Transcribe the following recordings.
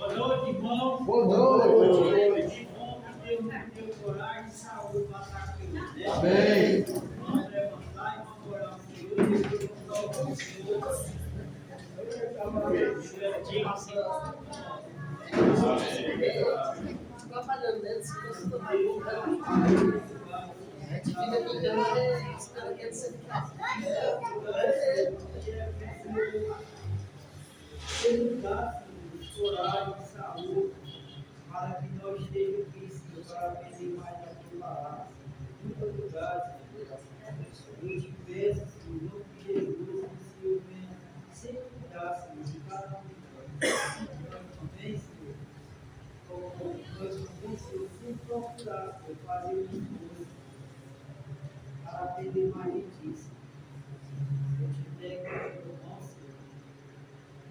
Boa noite, irmão. Boa noite. Que bom que Deus nos deu coragem e saúde para estar aqui hoje. Amém. Vamos levantar e vamos orar ao Senhor. E Deus vai salvar o Senhor. Coragem e saúde para que nós estejamos aqui, Senhor, para aprender mais da tua palavra. Muito obrigado, Senhor. Eu te peço, Senhor, em nome de Jesus, que o Senhor venha sempre cuidar, Senhor, de cada um de nós também, Senhor. Como nós também, Senhor, sempre procurar, Senhor, fazer o esforço para aprender mais de ti, Senhor. Eu te pego, irmão, Senhor.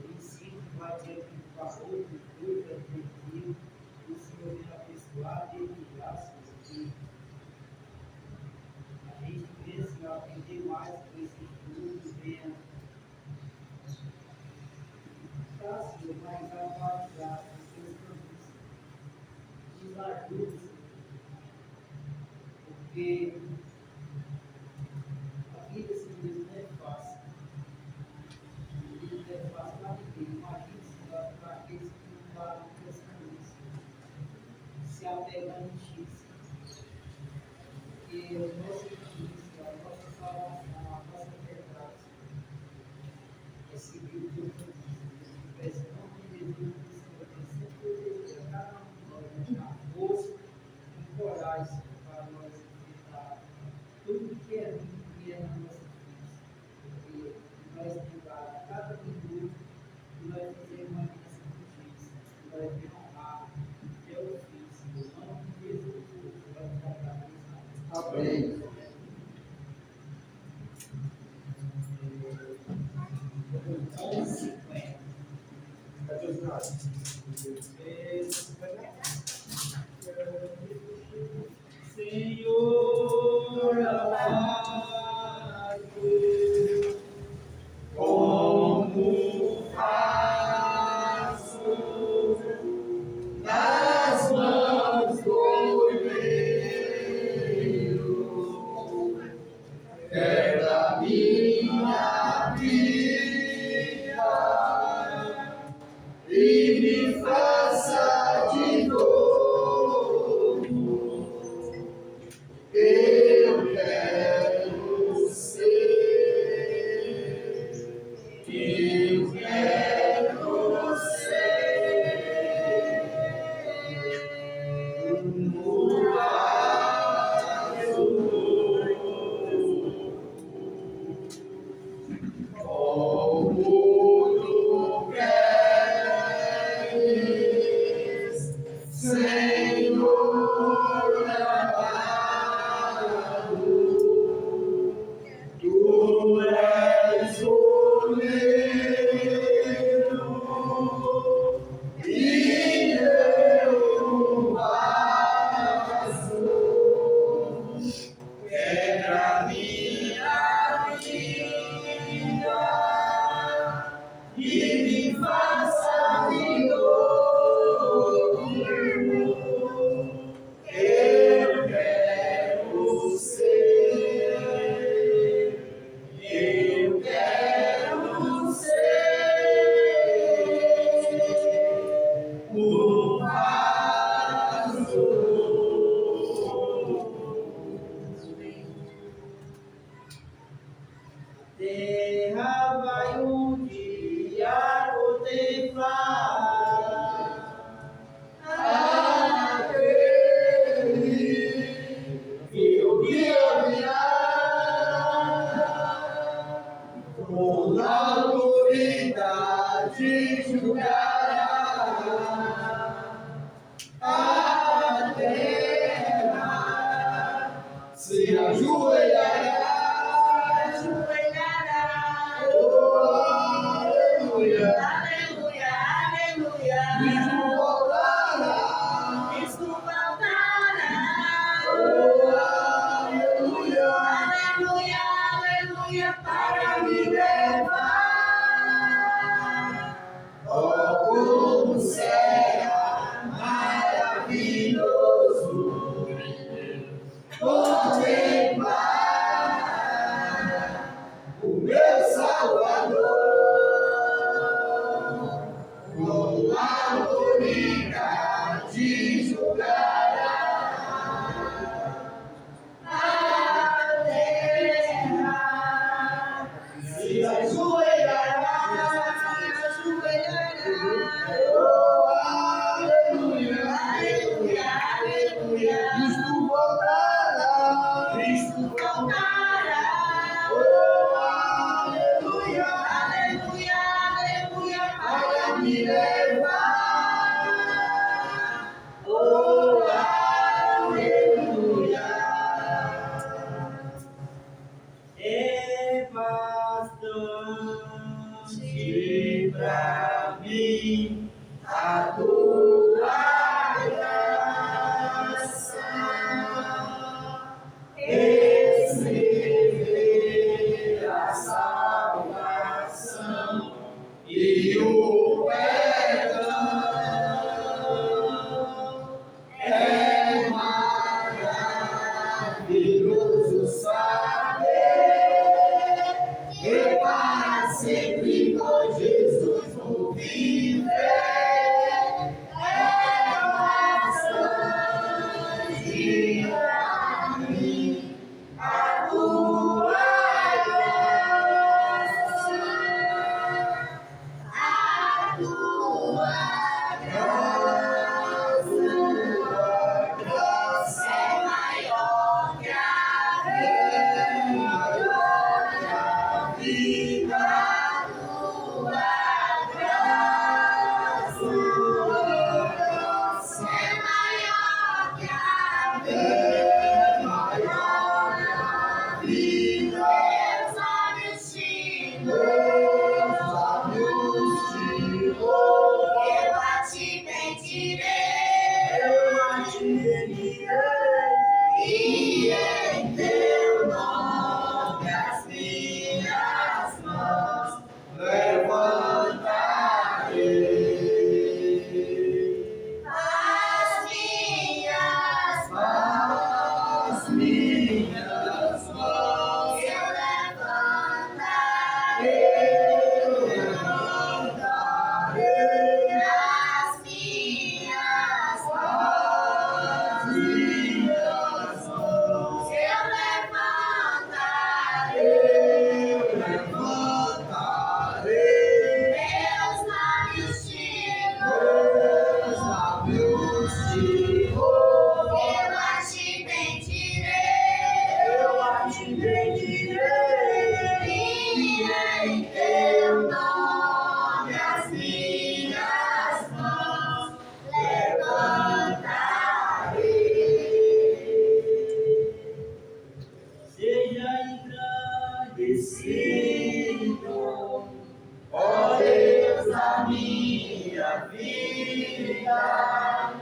Eu ensino que vai ter aqui no favor, no culto, é tranquilo. O Senhor venha abençoar, dê graças, que a gente venha, Senhor, aprender mais com esse estudo, venha ficar, Senhor, mais atualizado com os seus caminhos. Nos ajude, Senhor, porque a vida, Senhor, não é fácil. A vida não é fácil para ninguém. Imagina, Senhor, para aqueles que não param com esse caminho, Senhor, se apegando em ti, Senhor. Porque o nosso Cristo, a nossa salvação, a nossa verdade, é seguir o teu caminho. Peço em nome de Jesus, Senhor, que sempre deseja cada um de nós, nos dar força e coragem, Senhor, para nós enfrentar tudo que é ruim que é na nossa vida. Porque nós temos cada minuto que nós fizemos uma aliança contigo, Senhor, que nós devemos honrar até o fim, Senhor. Em nome de Jesus, Senhor, vai nos dar a cabeça. Amém. Senhor amado, Como faço nas mãos do olheiro, quer da minha vida e me faça de novo. Eu quero ser, eu quero ser no vaso como tu queres, Senhor amado. Tu és o oleiro e eu o vaso, quebra minha vida e me faça de novo. Eu quero ser, eu quero ser o vaso. terra vai um dia contemplar Aquele que o dia virá, com autoridade julgará a terra, se ajoelhará. Oh, aleluia. Cristo voltará. Oh, aleluia. Para me levar Oh, como o céu levar. Oh, aleluia. É bastante pra mim a tua graça. Receber a salvação e o perdão. É maravilhoso saber que para sempre com Jesus vou viver. É bastante pra mim a tua graça. A tua graça é maior que a vida. A tua graça é maior que a vida. Meus lábios te louvam. Eu a te bendirei. E em teu nome as minhas mãos levantarei. As minhas mãos eu levantarei. As minhas mãos eu levantarei. Meus lábios te louvam. Eu a te bendirei. E em teu nome as minhas mãos levantarei. Seja engrandecido, ó Deus da minha vida.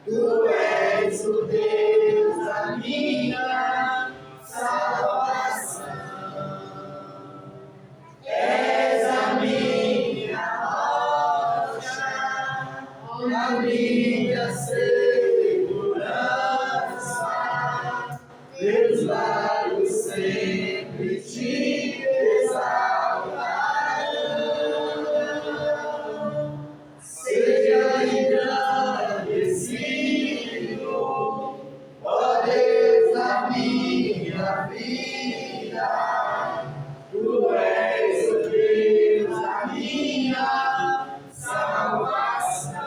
Tu és o Deus da minha salvação. És a minha rocha, a minha segurança. Meus lábios sempre te exaltarão. Seja engrandecido, ó Deus da minha vida. Tu és o Deus da minha salvação.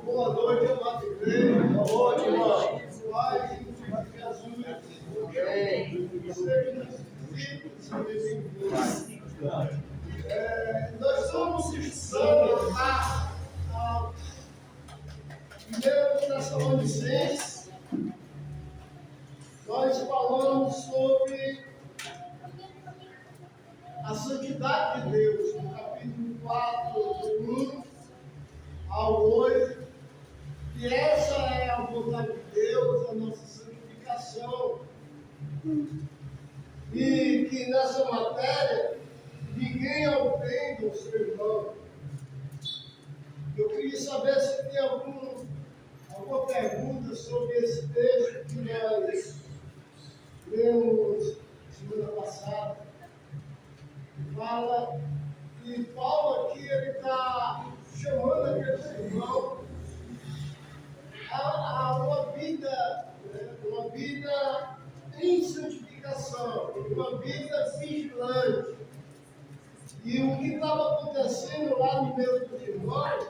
Boa noite, amado igreja. Boa noite, irmão. Pai, Jesus. Nós estamos estudando a primeira Tessalonicenses. Nós falamos sobre a santidade de Deus, no capítulo 4, do 1 ao 8, que essa é a vontade de Deus, a nossa santificação, e que nessa matéria ninguém ofende o seu irmão. Eu queria saber se tem alguma pergunta sobre esse texto que nós lemos semana passada. Fala que Paulo aqui ele está chamando aqueles irmãos a uma vida em santificação, uma vida vigilante. E o que estava acontecendo lá no meio dos irmãos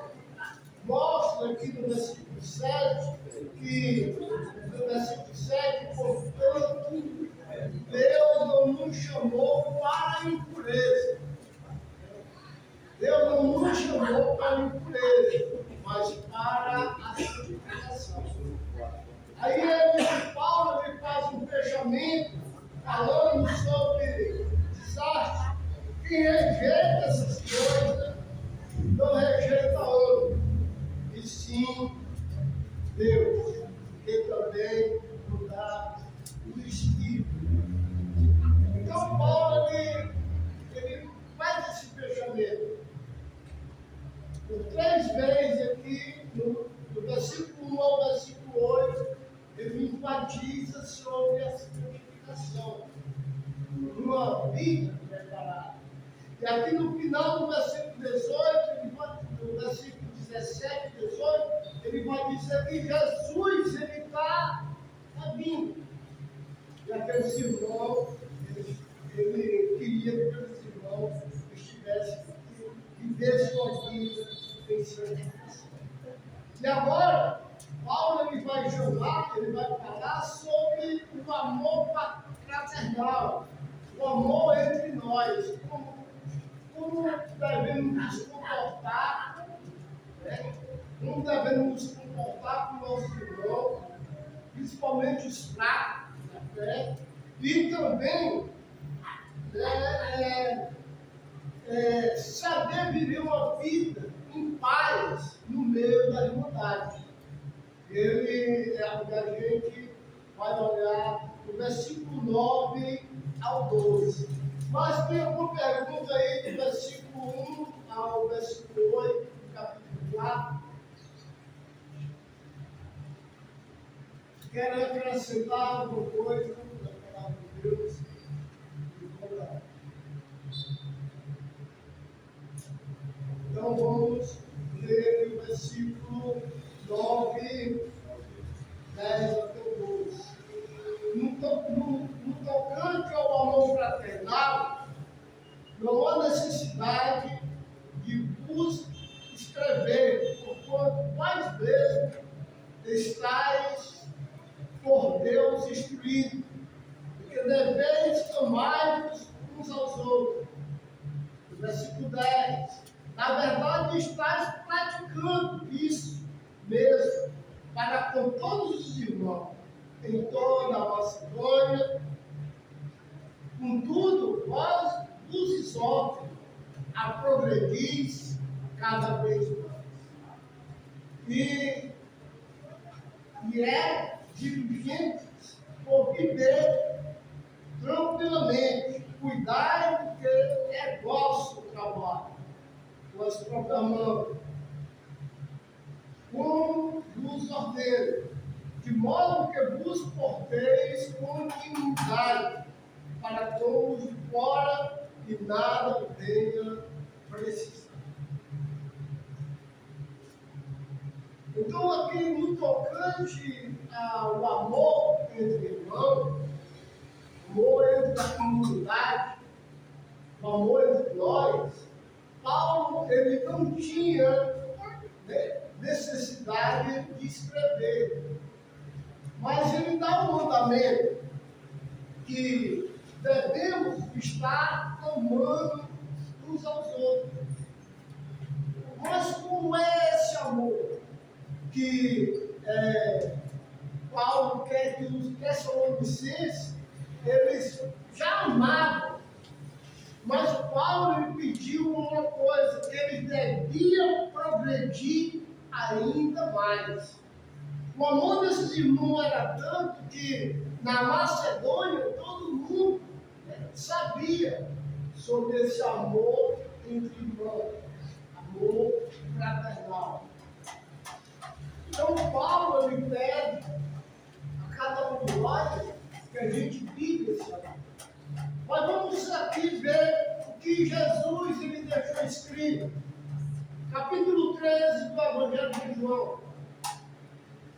mostra aqui no versículo 7 que, portanto, Deus não nos chamou para a impureza. Deus não nos chamou para a impureza, mas para a santificação. Aí Paulo ele faz um fechamento falando sobre desastre. Quem rejeita essas coisas não rejeita outro, e sim Deus, que também nos dá o Espírito. Então Paulo ele faz esse fechamento por 3 vezes aqui, do versículo 1 ao versículo 8, ele enfatiza sobre a santificação, uma vida preparada. E aqui no final do versículo 18, no versículo 17 e 18, ele vai dizer que Jesus está vindo. E aqueles irmãos, ele queria que aqueles irmãos vivessem uma vida em santificação. E agora, Paulo ele vai falar sobre o amor fraternal, o amor entre nós, como devemos nos comportar, como devemos nos comportar com o nosso irmão, principalmente os fracos da fé, e também saber viver uma vida em paz no meio da irmandade. Ele é o que a gente vai olhar do versículo 9 ao 12. Mas tem alguma pergunta aí do versículo 1 ao versículo 8, do capítulo 4? Quer acrescentar alguma coisa da palavra de Deus? Então vamos ler o versículo 9, 10 até o 12. No tocante ao amor fraternal, não há necessidade de vos escrever, porquanto mais vezes estáis por Deus instruídos, porque deveis amar-vos uns aos outros. Versículo 10. Na verdade, estáis praticando isso mesmo, para com todos os irmãos, em toda a Macedônia. Contudo, vós vos exorto a progredir cada vez mais. E é diligentes por viver tranquilamente. Cuidai, porque é vosso trabalho. Nós proclamamos, como vos ordeno, de modo que vos porteis com dignidade para com os de fora e nada venha precisar. Então, aqui no tocante ao amor entre irmãos, amor entre a comunidade, o amor entre nós, Paulo ele não tinha necessidade de escrever, mas ele dá um mandamento que devemos estar amando uns aos outros. Mas como é esse amor que Paulo quer que os Tessalonicenses eles já amavam? Mas Paulo lhe pediu uma coisa, que eles deviam progredir ainda mais. O amor desses irmãos era tanto que na Macedônia todo mundo sabia sobre esse amor entre irmãos, amor fraternal. Então Paulo ele pede a cada um de nós que a gente vive esse amor. Mas vamos aqui ver o que Jesus ele deixou escrito. Capítulo 13 do Evangelho de João.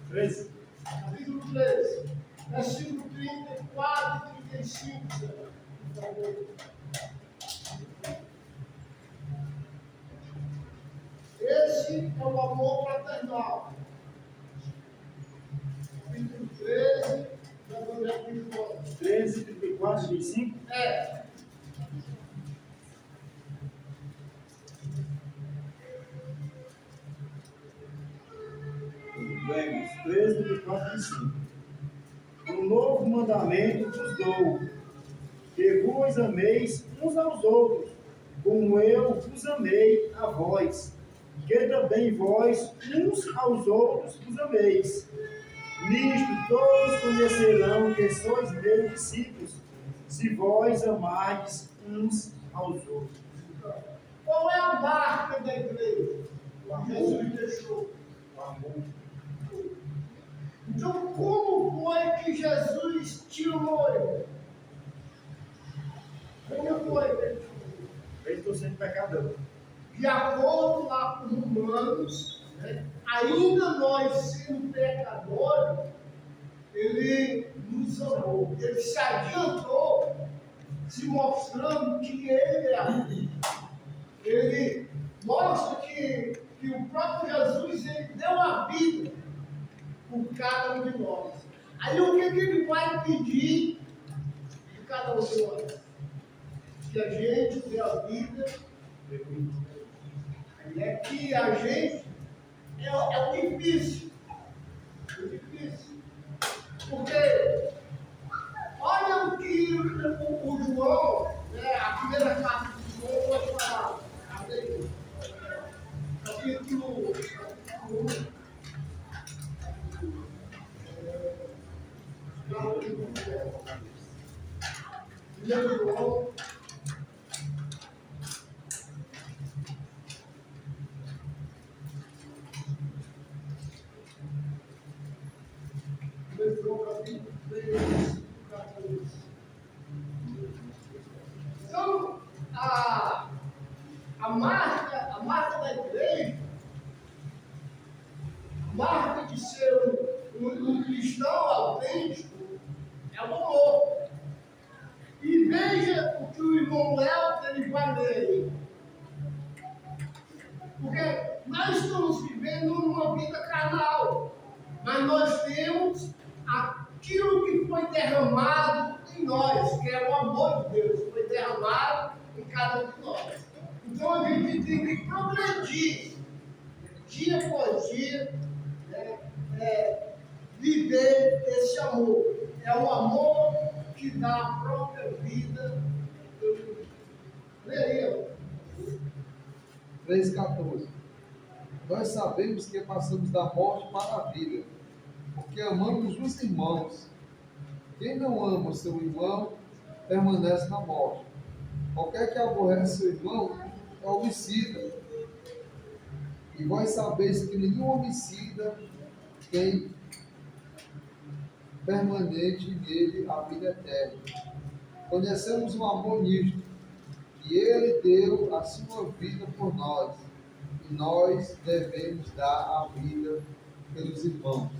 13. Capítulo 13, versículo 34 e 35. Por favor. Esse é o amor fraternal. Capítulo 13 do Evangelho de João. 13, 34 e 35. Vemos 13, 34 e 35. Um novo mandamento vos dou, que vos ameis uns aos outros, como eu vos amei a vós, que também vós uns aos outros vos ameis. Nisto todos conhecerão que sois meus discípulos, se vós amardes uns aos outros. Qual é a marca da igreja? Jesus deixou. O amor. Então, como foi que Jesus te amou? Como foi que ele te amou? Eu estou sendo pecador. De acordo lá com Romanos, ainda nós sendo pecadores, ele nos amou. Ele se adiantou, se mostrando que ele é amor. Ele mostra que o próprio Jesus ele deu a vida por cada um de nós. Aí o que ele vai pedir de cada um de nós? Que a gente dê a vida. É que a gente é o difícil. É difícil. Porque olha o que o João, a primeira carta de João vai falar. Capítulo 1. João. Então, a marca da igreja, a marca de ser um cristão autêntico é o amor. E veja o que o irmão Léo ele vai ler aí. Porque nós estamos vivendo uma vida carnal, mas nós temos aquilo que foi derramado em nós, que é o amor de Deus, que foi derramado em cada um de nós. Então a gente tem que progredir, dia após dia, viver esse amor. É o amor que dá a própria vida. Leia. 3,14. Nós sabemos que passamos da morte para a vida, porque amamos os irmãos. Quem não ama o seu irmão, permanece na morte. Qualquer que aborrece seu irmão, é homicida. E vós sabeis que nenhum homicida tem permanente nele a vida eterna. Conhecemos o amor nisto, que ele deu a sua vida por nós, e nós devemos dar a vida pelos irmãos.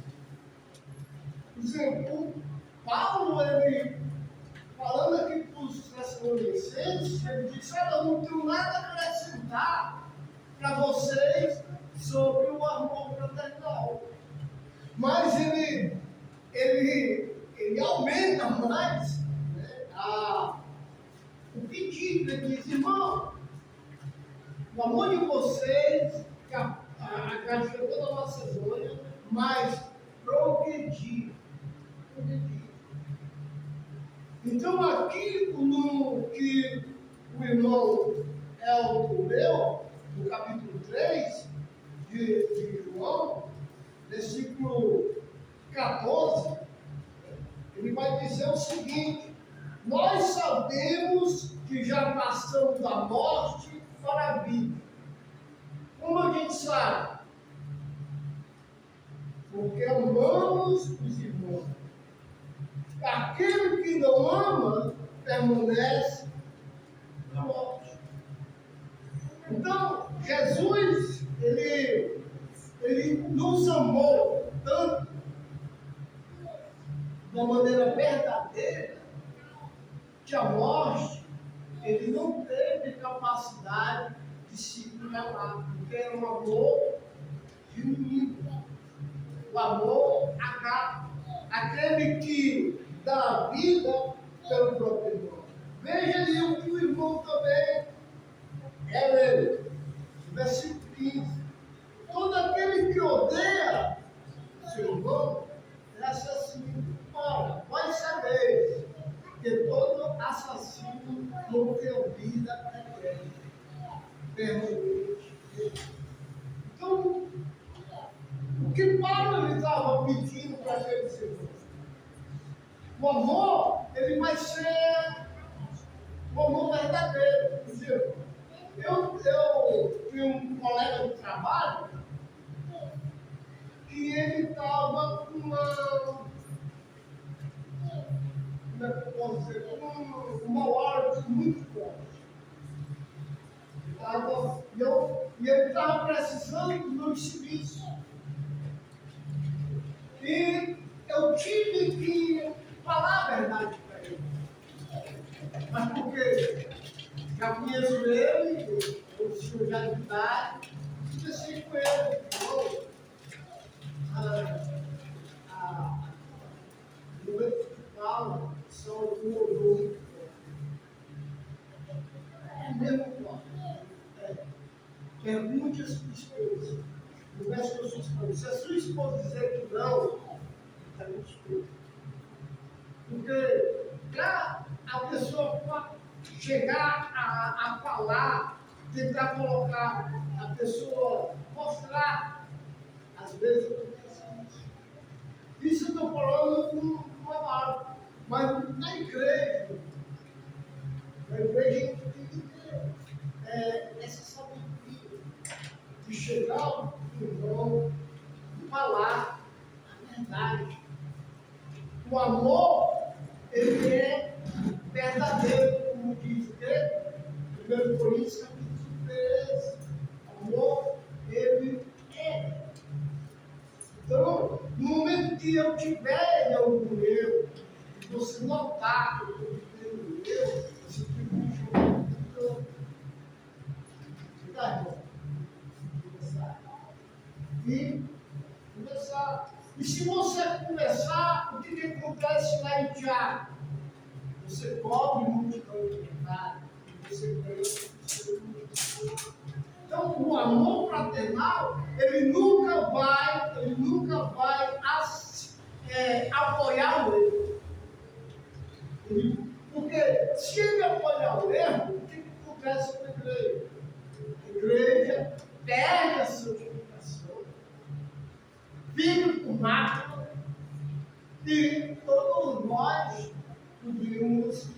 Paulo, ele falando aqui para os Tessalonicenses, ele disse: olha, eu não tenho nada a acrescentar para vocês sobre o amor fraternal. Mas ele aumenta mais, né, o pedido. Ele diz: irmão, o amor de vocês, que agradeceu toda a Macedônia, mas progredir. Então, aqui que o irmão Elton leu, no capítulo 3 de João, versículo 14, ele vai dizer o seguinte: nós sabemos que já passamos da morte para a vida. Como a gente sabe? Porque amamos os irmãos. Aquele que não ama permanece na morte. Então, Jesus, ele nos amou tanto, de uma maneira verdadeira, que a morte, ele não teve capacidade de se revelar, porque era um amor genuíno, o amor agape, aquele que dá a vida pelo próprio irmão. Veja ali o que o irmão também é ele. Versículo 15. Todo aquele que odeia seu irmão, essa assim, ora, vós sabeis que todo assassino não tem vida eterna, permanente. Então, o que Paulo estava pedindo para aqueles irmãos? O amor, ele vai ser um amor verdadeiro. Eu tinha um colega de trabalho que ele estava com uma hora muito forte. E ele estava precisando do meu serviço. E eu tive que falar a verdade para ele. Mas por quê? Já conheço ele, eu sou já de idade, e assim com ele. No meu fala, são um orgulho. É mesmo forte. Pergunte a sua esposa. Converse com a sua esposa. Se a sua esposa dizer que não, está muito escuro. Porque para a pessoa chegar a falar, tentar colocar a pessoa, mostrar, às vezes acontece isso. Isso eu estou falando com uma palavra, mas na igreja a gente tem que ter essa sabedoria de chegar no irmão e falar a verdade. O amor, ele é verdadeiro, como diz o quê? 1 Coríntios capítulo 13. O amor, ele é. Então, no momento que eu tiver algum erro, e você notar que eu estou vivendo erro, você tem que jogar no campo. Tá, irmão? E conversar. E se você conversar, o que acontece lá em Tiago? Você cobre multidão de pecado, você ganha. Então, o amor fraternal, ele nunca vai apoiar o erro. Porque se ele apoiar o erro, o que acontece com a igreja? A igreja perde a santificação, vive com mácula, e todos nós podemos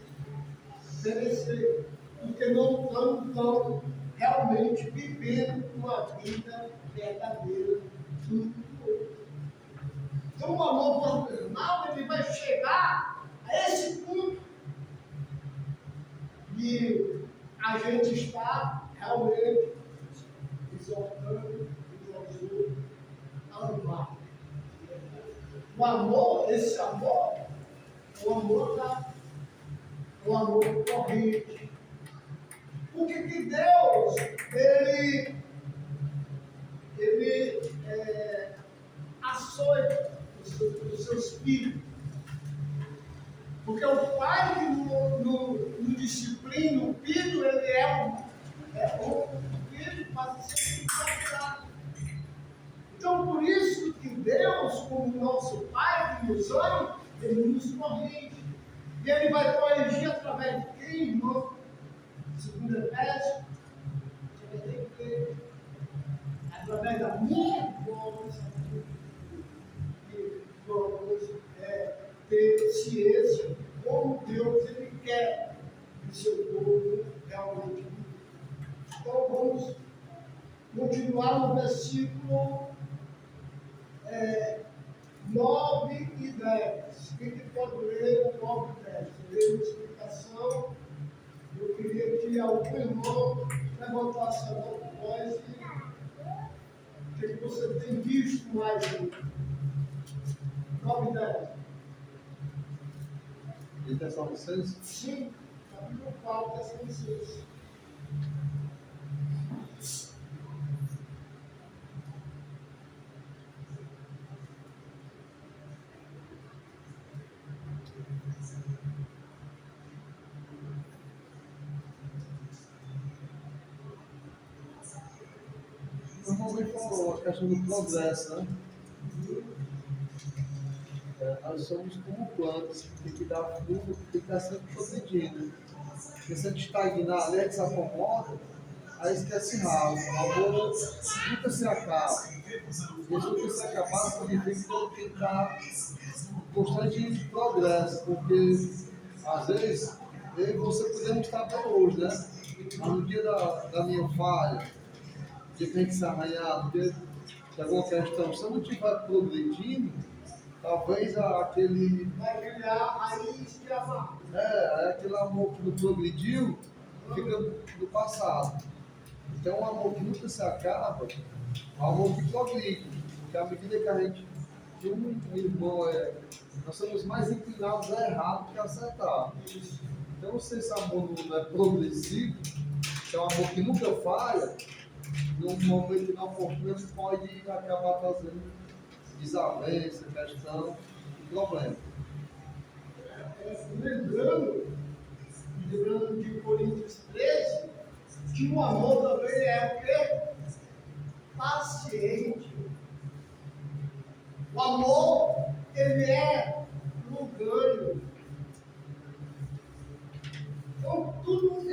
perecer, porque não estamos realmente vivendo uma vida verdadeira um do outro. Então o amor fraternal, ele vai chegar a esse ponto de a gente estar realmente exaltando os outros a amar. O amor, esse amor, é o amor o amor corrente. Por que Deus, açoita o seu espírito? Porque o pai que no disciplina, o filho, o filho passa a ser disciplinado. Então, por isso que Deus, como nosso Pai que nos ama, Ele nos corrige. E Ele vai corrigir através de quem, irmão? Segundo Efésios, através da minha voz, que vamos ter ciência como Deus Ele quer que seu povo realmente viva. Então, vamos continuar no versículo 9 e 10. Quem pode ler o 9 e 10? Eu dei uma explicação. Eu queria que algum irmão levantasse a voz e o que você tem visto mais aí? 9 e 10. E Tessalonicenses? Sim, a Bíblia fala Tessalonicenses. Normalmente falou a questão do progresso, né? Nós somos como plantas, que tem que dar fruto, tem que estar sempre progredindo. Porque se a gente estagnar ali, a gente se acomoda, aí esquece rápido. O amor nunca se acaba. E se nunca se acabar, significa que tem que estar em constante progresso, porque às vezes eu e você podemos estar bem hoje, né? Mas no dia da minha falha, no dia que a gente se arranhar, no dia de alguma questão, se eu não estiver progredindo, talvez aquele. Vai criar raiz de amar. Aquele amor que não progrediu fica no passado. Então, um amor que nunca se acaba, é um amor que progride. Porque à medida que a gente. Que um irmão nós somos mais inclinados a errar do que a acertar. Então, não sei se amor não é progressivo, que é um amor que nunca falha, num momento inoportuno ele pode acabar trazendo desavença, questão e problema. Lembrando de Coríntios 13, que o amor também é o quê? Paciente. O amor, ele é longânimo. Então, todo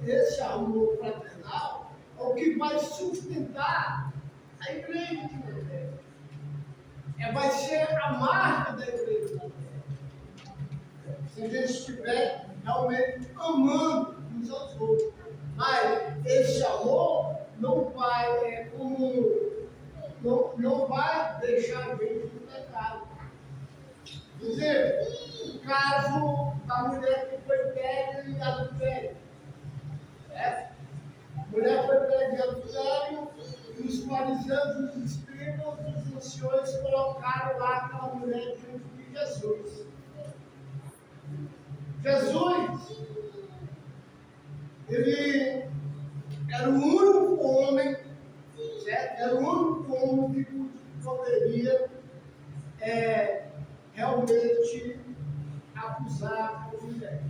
esse amor fraternal é o que vai sustentar a igreja de Deus. Vai ser a marca da igreja. Se a gente estiver realmente amando uns aos outros. Mas esse amor não vai, não vai deixar a gente no pecado. Por exemplo, o caso da mulher que foi pega em adultério. A mulher foi pega em adultério e os fariseus, os escribas, os anciões colocaram lá aquela mulher diante de Jesus. Jesus, ele era o único homem, certo? Era o único homem que poderia realmente acusar a mulher.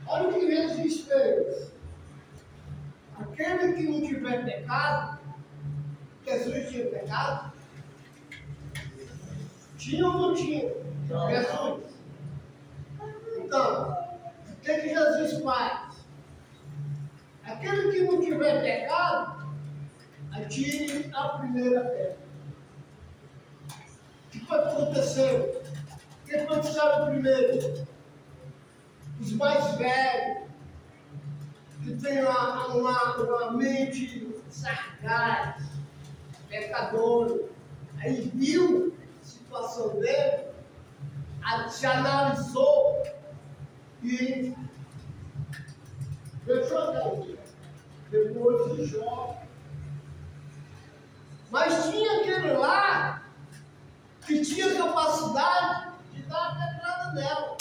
Olha o que Jesus fez. Aquele que não tiver pecado, Jesus tinha pecado? Tinha ou não tinha? Jesus. Então, o que Jesus faz? Aquele que não tiver pecado, atire a primeira pedra. O que foi que aconteceu? O que aconteceu primeiro? Os mais velhos, que têm uma mente sagaz, pecadora, aí viu a situação dele, se analisou e deixou aquela vida. Depois de Jó. Mas tinha aquele lá que tinha capacidade dela.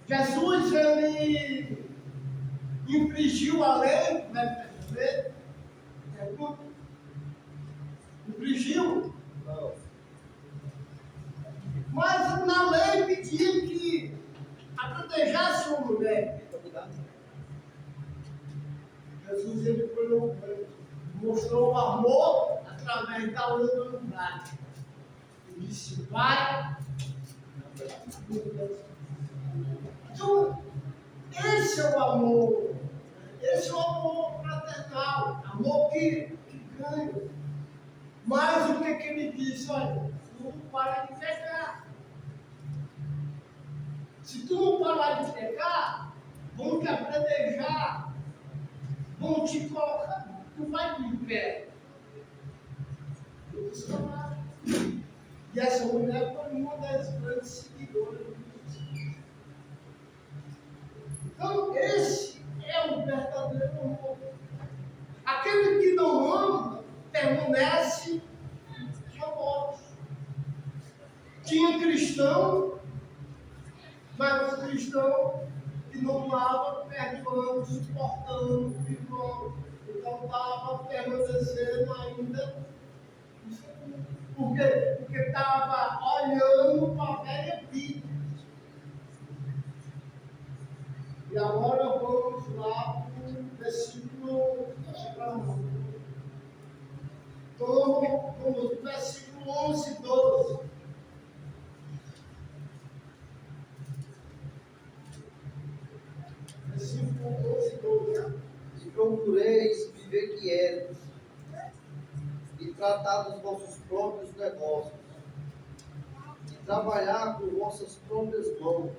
Jesus, ele infringiu a lei, né? Infringiu. Não. Mas na lei pedia que apedrejasse uma mulher. Jesus, ele mostrou o amor através da luta no braço. Ele disse, vai. Então, esse é o amor. Esse é o amor fraternal. Amor que ganha. Mas o que ele disse? Olha, tu não para de pecar. Se tu não parar de pecar, vão te apedrejar. Vão te colocar. Tu vai pro inferno. Eu disse, não. E essa mulher foi uma das grandes seguidoras de Jesus. Então, esse é o verdadeiro amor. Aquele que não ama permanece na morte. Tinha cristão, mas os cristãos que não estavam perdoando, suportando, perdoando. Então estava permanecendo ainda. Por quê? Porque estava olhando para a velha vida. E agora vamos lá para o versículo. Vamos no versículo 11 e 12. Versículo 11 e 12. E procureis viver quietos e tratar dos vossos próprios negócios e trabalhar com vossas próprias mãos,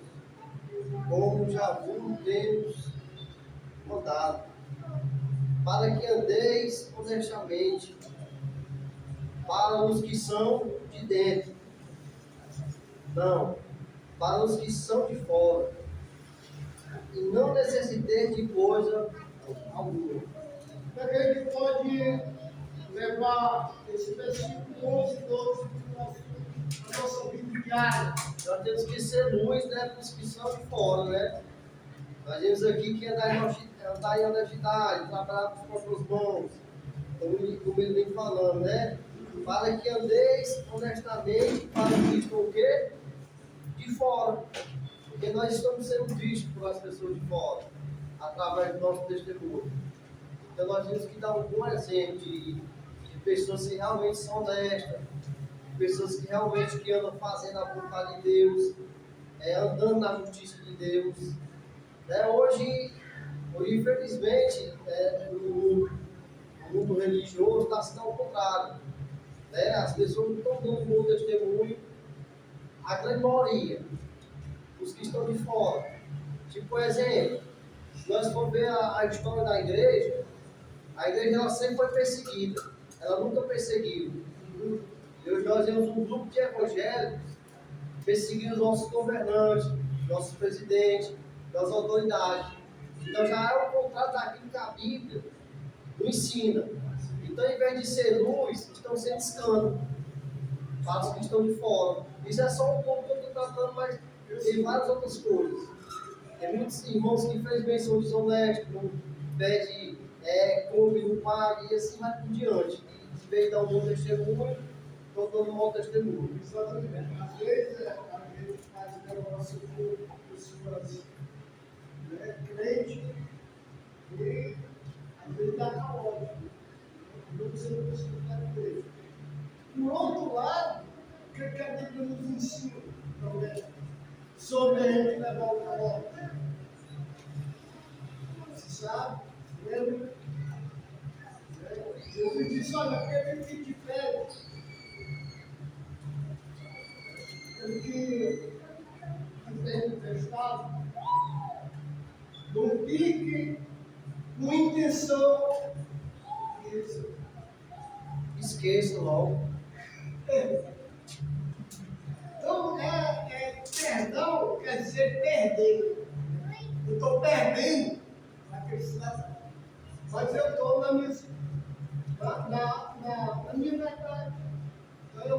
como já vos temos mandado, para que andeis honestamente para os que são de dentro, não, para os que são de fora, e não necessiteis de coisa alguma. Como é que a gente pode levar esse versículo 11 e 12 para a nossa vida diária? Nós temos que ser luz, né, para os que são de fora, né? Nós temos aqui que andar em honestidade, trabalhar com as próprias mãos, como ele vem falando, né? Para que andeis honestamente para os que estão o quê? De fora. Porque nós estamos sendo vistos por as pessoas de fora, através do nosso testemunho. Então nós temos que dar um bom exemplo de pessoas que realmente são honestas, pessoas que realmente que andam fazendo a vontade de Deus, andando na justiça de Deus. Hoje, infelizmente, no mundo religioso está sendo ao contrário. As pessoas não estão dando um bom testemunho, a grande maioria, os que estão de fora. Tipo, por exemplo, se nós formos ver a história da igreja, a igreja ela sempre foi perseguida, ela nunca perseguiu. Nós temos um grupo de evangélicos perseguindo os nossos governantes, nossos presidentes, nossas autoridades. Então já é o contrário daquilo que a Bíblia nos ensina. Então, em vez de ser luz, estão sendo escândalo para os que estão de fora. Isso é só um pouco que eu estou tratando, mas tem várias outras coisas. Tem muitos irmãos que infelizmente são desonestos, não pedem, come, não paga e assim vai por diante. Em vez de dar um bom testemunho, estão dando um mau testemunho. Exatamente. Às vezes a gente faz negócio com pessoas crentes e às vezes dá caótico. Não sei o que você quer ver. Por outro lado, o que a Bíblia nos ensina também sobre a gente levar o caótico? Você sabe? Lembra? Jesus disse, olha, aquele que te pede, aquele que tem emprestado, não fique com intenção disso. Esqueça logo. Então, perdão quer dizer perder. Eu estou perdendo a questão, mas eu estou na minha verdade. Então,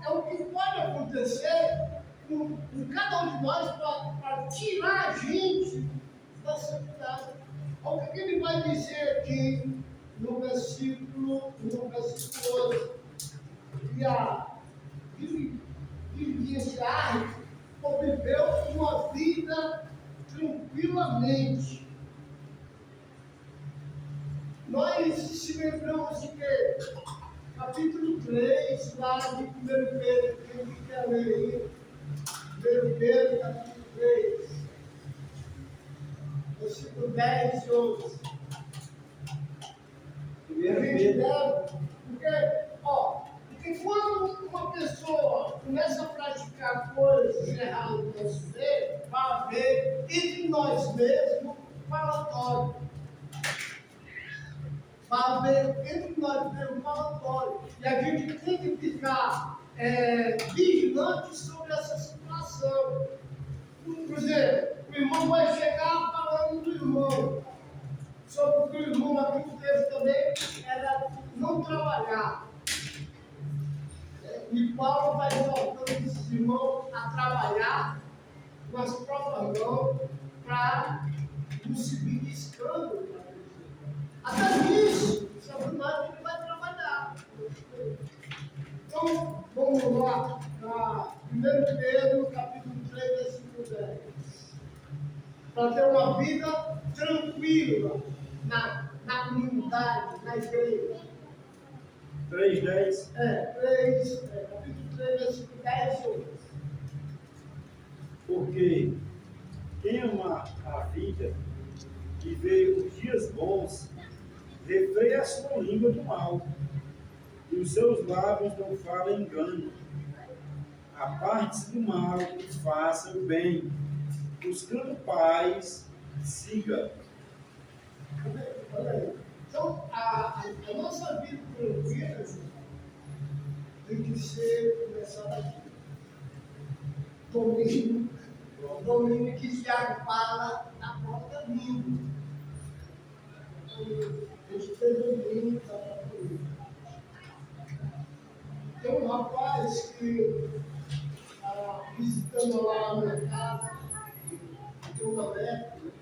é o que pode acontecer. acontecer com cada um de nós para tirar a gente da santidade. Olha o que ele vai dizer aqui no versículo 12. E a diligenciar ou viveu uma vida tranquilamente. Nós se lembramos de que capítulo 3, lá de 1 Pedro, quem quer ler aí? 1 Pedro, capítulo 3, versículo 10 e 11. Porque quando uma pessoa começa a praticar coisas erradas no nosso meio, vai haver entre nós mesmos falatório. Vai haver entre nós mesmos falatório. E a gente tem que ficar vigilante sobre essa situação. Por exemplo, o irmão vai chegar falando do irmão. Sobre o que o irmão aqui fez também era não trabalhar. E Paulo vai exaltando esses irmãos a trabalhar com as próprias mãos para não seguir de escândalo. Até nisso, Satanás ele vai trabalhar. Então, vamos lá, na 1 Pedro, capítulo 3, versículo 10. Para ter uma vida tranquila na comunidade, na igreja. 3:10. Capítulo 3, versículo 10 e 11. Porque quem ama a vida e vê os dias bons, refreia a sua língua do mal, e os seus lábios não falam engano. Aparte-se do mal e faça o bem, buscando paz, siga. Olha aí. Então, a nossa vida tranquila tem que ser começada aqui. Domínio que Tiago fala na própria língua. A gente tem domínio da própria língua. Tem um rapaz que, visitando lá a minha casa, tem uma neto.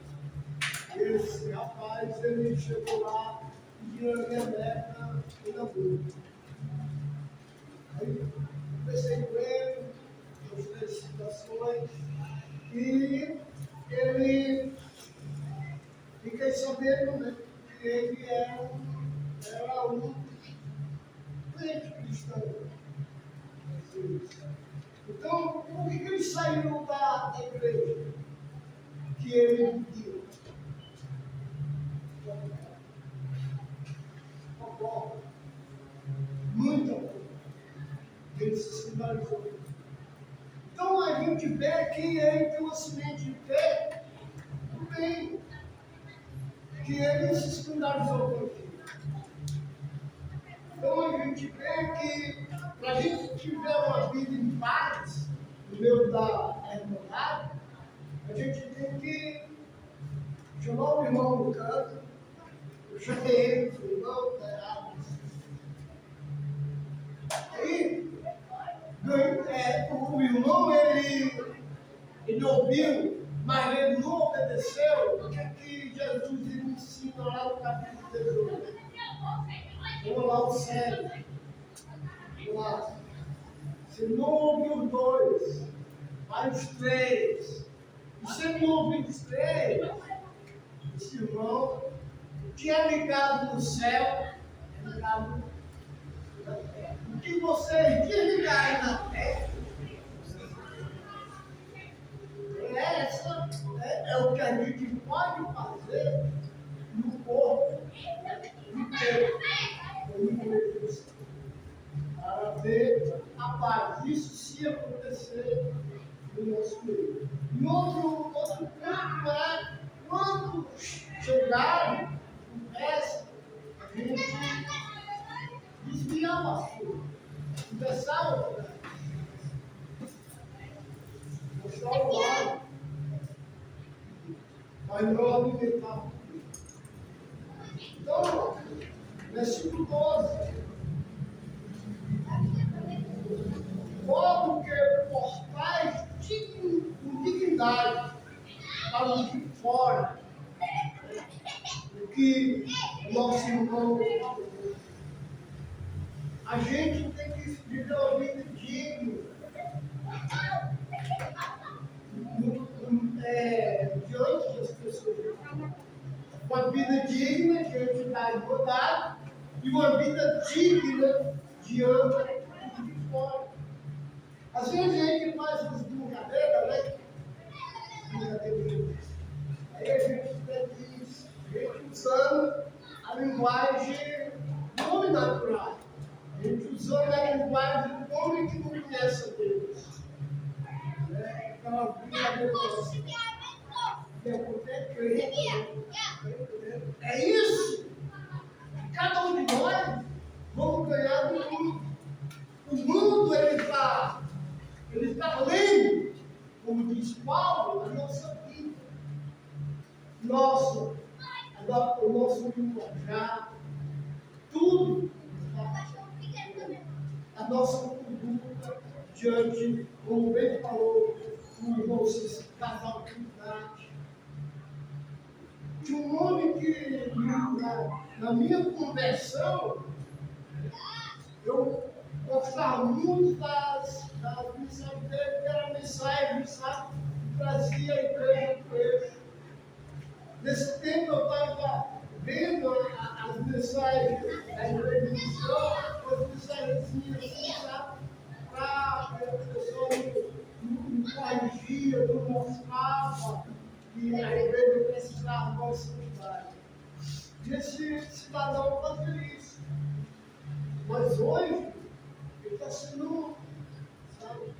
Esse rapaz, ele chegou lá e a minha neta toda boa. Aí, conversei com ele, mostrei as situações, e ele, fiquei sabendo, né, que ele era um crente cristão. Então, por que ele saiu da igreja que ele pediu? Muita coisa. Ele se escandalizou. Então a gente vê que ele tem uma semente de fé do bem. Que ele se escandalizou com aquilo. Então a gente vê que para a gente tiver uma vida em paz, no meio da irmandade, a gente tem que chamar o irmão no canto. Eu chamei ele, falei, irmão, está errado. Aí, o irmão, ele ouviu, mas ele não obedeceu. O que Jesus ele ensina lá no capítulo 18? Vamos lá, o 7. Vamos lá. Se não ouvir os dois, vai os 3. E se não ouvir os 3, esse irmão que é ligado no céu, é ligado na terra. O que vocês desligarem na terra, é o que a gente pode fazer no corpo inteiro, para ver a paz. Isso se acontecer no nosso meio. E outro ponto é quando chegarem essa, a gente desviava as coisas, começava o lado, mas não alimentava. Então, versículo 12. Modo que oportunidade para os de fora, o que o nosso irmão falou. A gente tem que viver uma vida digna. Diante das pessoas. Uma vida digna diante da igualdade e uma vida digna diante de fora. Às vezes a gente faz as brincadeiras, né? Aí a gente diz, a gente usando a linguagem do homem natural. A gente usando a linguagem do homem que não conhece a Deus. Aquela brincadeira nossa. É isso. Cada um de nós vamos ganhar do mundo. O mundo ele está lendo, como diz Paulo, a nossa vida. O nosso linguajar, tudo. A nossa conduta diante, como bem falou o irmão casal de idade. De um homem que, na minha conversão, eu gostava muito das mensagens dele, que era mensagem, sabe? Que trazia a igreja para ele. Nesse tempo eu estava vendo as mensagens da igreja de missão, as mensagens assim, sabe? Para a pessoa me corrigia, me mostrava que a igreja precisava de uma sanidade. E esse cidadão está feliz. Mas hoje, ele está sendo, sabe,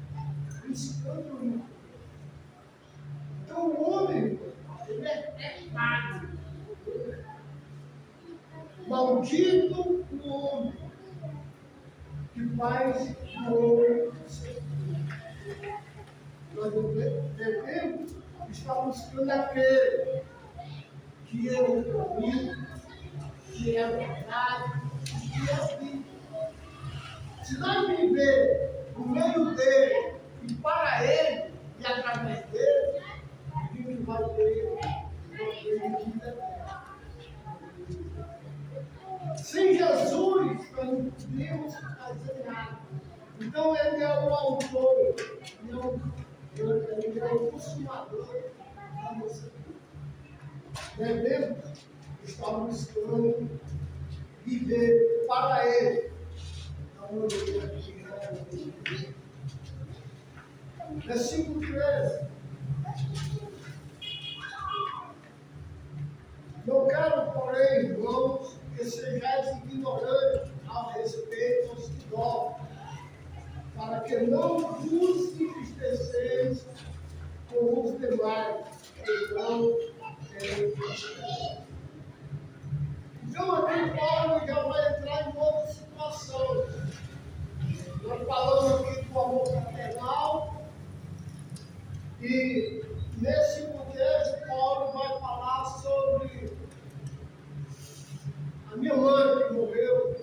um escândalo. Então o homem, ele é pecado. Maldito o homem que faz o homem ser. Nós devemos estar buscando aquele que é o caminho, que é a verdade, que é a vida. Se nós viver no meio dele e para ele e através dele, a gente vai ter uma vida eterna. Sem Jesus, nós não podemos fazer nada. Então ele é o autor, ele é o consumador da nossa vida. Devemos estar buscando viver para ele. Versículo 13. Não quero, porém, irmãos, que sejais ignorantes ao respeito dos que dormem, para que não vos entristeceis com os demais, que não têm fé. Então, aqui Paulo já vai entrar em outra situação. Nós falamos aqui do amor fraternal, e nesse contexto, Paulo vai falar sobre a minha mãe que morreu,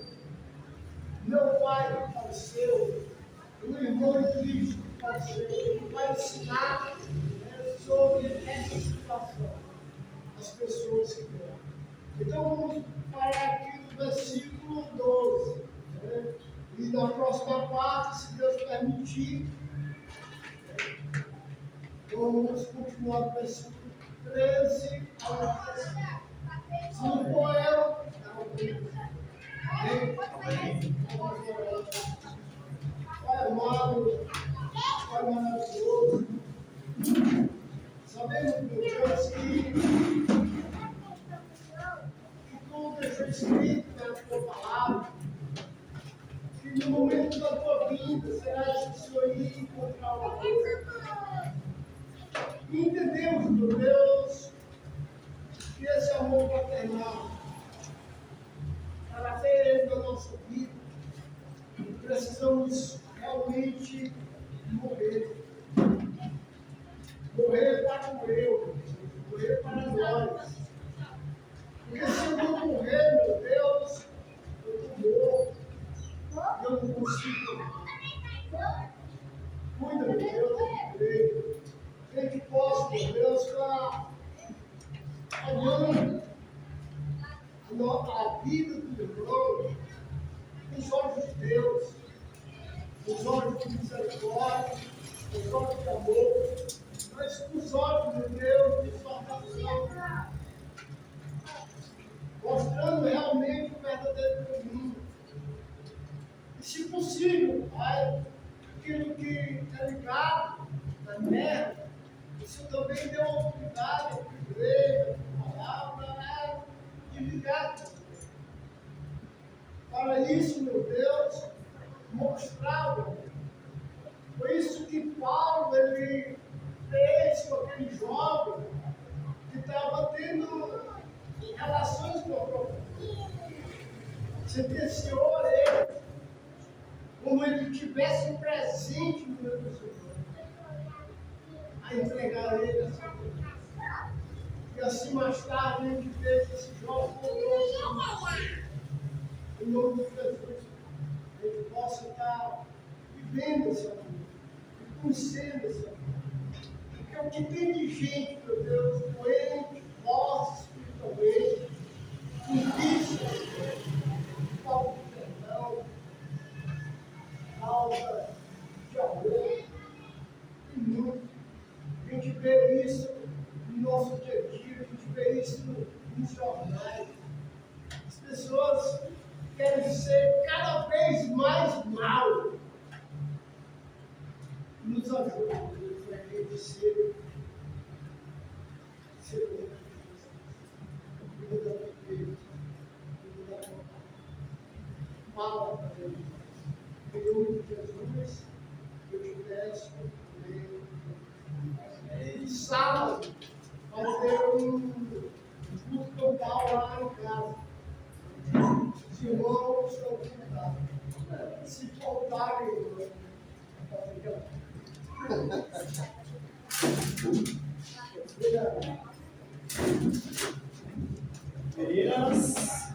meu pai que faleceu, o irmão em Cristo que faleceu. Ele vai ensinar sobre essa situação, as pessoas que morrem. Então, vamos parar aqui no versículo 12. Né? E na próxima parte, se Deus permitir, vamos continuar no versículo 13 ao 17. Se não for eu, Pai amado, Pai maravilhoso, sabemos, meu Deus, que tu deixou escrito na tua palavra, que no momento da tua vida serás o Senhor ir encontrar o amor. E entendemos, meu Deus, que esse amor paternal, para ter ele na nossa vida, precisamos realmente morrer. Morrer para o eu, morrer para nós. Porque se eu não morrer, meu Deus, eu estou morto. Eu não consigo. Cuida, meu Deus, da igreja. Que a gente possa meu Deus, olhando a vida do irmão nos olhos de Deus, nos olhos de misericórdia, nos olhos de amor, mas nos olhos de Deus de salvação, mostrando realmente o verdadeiro caminho. E, se possível, Pai, aquilo que é ligado na merda, isso também deu oportunidade à igreja, à palavra, de ligar também. Para isso, meu Deus, mostrava. Foi isso que Paulo ele fez com aquele jovem que estava tendo relações com a própria vida. Sentenciou ele como ele tivesse presente no meu Senhor, a entregar a ele a sua vida. E assim mais tarde a gente vê que esse jovem voltou-se. Em nome de Jesus, ele possa estar vivendo esse amor, e conhecendo esse amor. Porque o que tem de gente, meu Deus, doente, morte espiritualmente, com vício, falta de perdão, falta de amor, tem muito. A gente vê isso no nosso dia a dia, a gente vê isso nos jornais. As pessoas querem ser cada vez mais mal. Nos ajuda, Deus, para a gente ser bom. Cuida da tua vida, cuida da tua parte. Fala para Deus. Em nome de Jesus, eu te peço, e sábado vai ter um culto campal lá em casa. Os irmãos estão convidados. Se faltarem, irmãos, Meninas.